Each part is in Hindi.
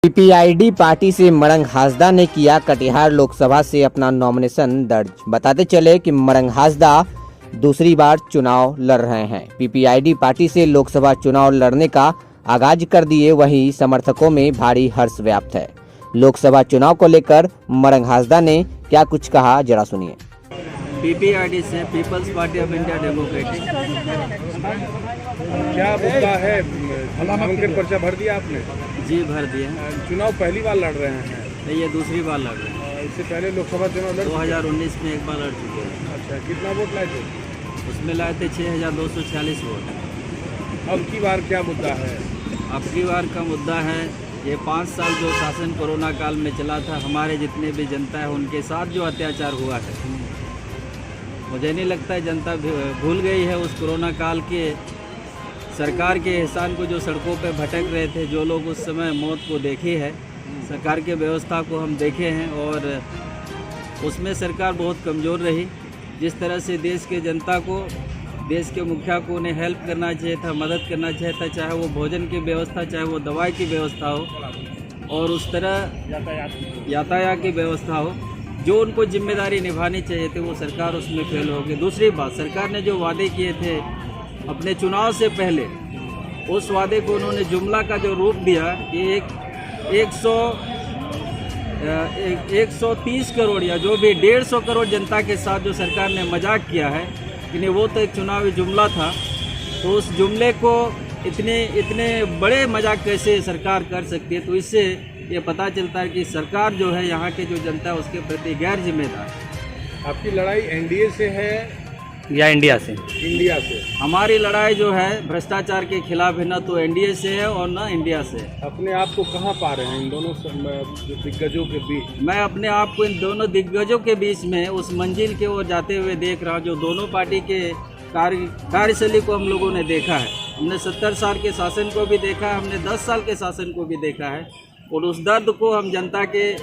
पीपीआईडी पार्टी से मरंग हासदा ने किया कटिहार लोकसभा से अपना नॉमिनेशन दर्ज। बताते चले कि मरंग हासदा दूसरी बार चुनाव लड़ रहे हैं। पीपीआईडी पार्टी से लोकसभा चुनाव लड़ने का आगाज कर दिए, वहीं समर्थकों में भारी हर्ष व्याप्त है। लोकसभा चुनाव को लेकर मरंग हासदा ने क्या कुछ कहा, जरा सुनिए। पीपीआईडी से People's Party of India Democratic. क्या मुद्दा है? नामांकन पर्चा भर दिया आपने? जी भर दिया। चुनाव पहली बार लड़ रहे हैं? नहीं, ये दूसरी बार लड़ रहे हैं। इससे पहले लोकसभा चुनाव लड़ 2019 में एक बार लड़ चुके हैं। अच्छा, कितना वोट लाए थे? उसमें लाए थे 6246 वोट। अब की बार क्या मुद्दा है? अब की बार का मुद्दा है ये 5 साल जो शासन कोरोना काल में चला था, हमारे जितने भी जनता है उनके साथ जो अत्याचार हुआ है, मुझे नहीं लगता है जनता भूल गई है उस कोरोना काल के सरकार के एहसान को। जो सड़कों पे भटक रहे थे, जो लोग उस समय मौत को देखे है, सरकार के व्यवस्था को हम देखे हैं, और उसमें सरकार बहुत कमज़ोर रही। जिस तरह से देश के जनता को, देश के मुखिया को उन्हें हेल्प करना चाहिए था, मदद करना चाहिए था, चाहे वो भोजन की व्यवस्था, चाहे वो दवाई की व्यवस्था हो, और उस तरह यातायात की व्यवस्था हो, जो उनको जिम्मेदारी निभानी चाहिए थी, वो सरकार उसमें फेल हो गई। दूसरी बात, सरकार ने जो वादे किए थे अपने चुनाव से पहले, उस वादे को उन्होंने जुमला का जो रूप दिया कि 130 करोड़ या जो भी 150 करोड़ जनता के साथ जो सरकार ने मजाक किया है, कि वो तो एक चुनावी जुमला था। तो उस जुमले को इतने बड़े मजाक कैसे सरकार कर सकती है? तो इससे ये पता चलता है कि सरकार जो है, यहाँ के जो जनता है उसके प्रति गैर जिम्मेदार है। आपकी लड़ाई एनडीए से है या इंडिया से? इंडिया से। हमारी लड़ाई जो है भ्रष्टाचार के खिलाफ है, न तो एनडीए से है और न इंडिया से। अपने आप को कहाँ पा रहे हैं इन दोनों दिग्गजों के बीच? मैं अपने आप को इन दोनों दिग्गजों के बीच में उस मंजिल की ओर जाते हुए देख रहा हूँ, जो दोनों पार्टी के कार्यशैली को हम लोगों ने देखा है। हमने 70 साल के शासन को भी देखा है, हमने 10 साल के शासन को भी देखा है, और उस दर्द को हम जनता के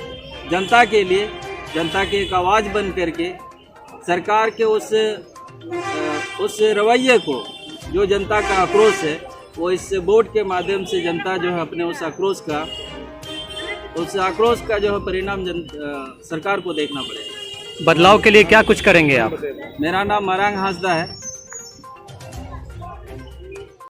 लिए, जनता की एक आवाज़ बन करके सरकार के उस रवैये को, जो जनता का आक्रोश है, वो इस वोट के माध्यम से जनता जो है अपने उस आक्रोश का जो है परिणाम सरकार को देखना पड़ेगा। बदलाव के लिए क्या कुछ करेंगे आप? मेरा नाम मरंग हासदा है।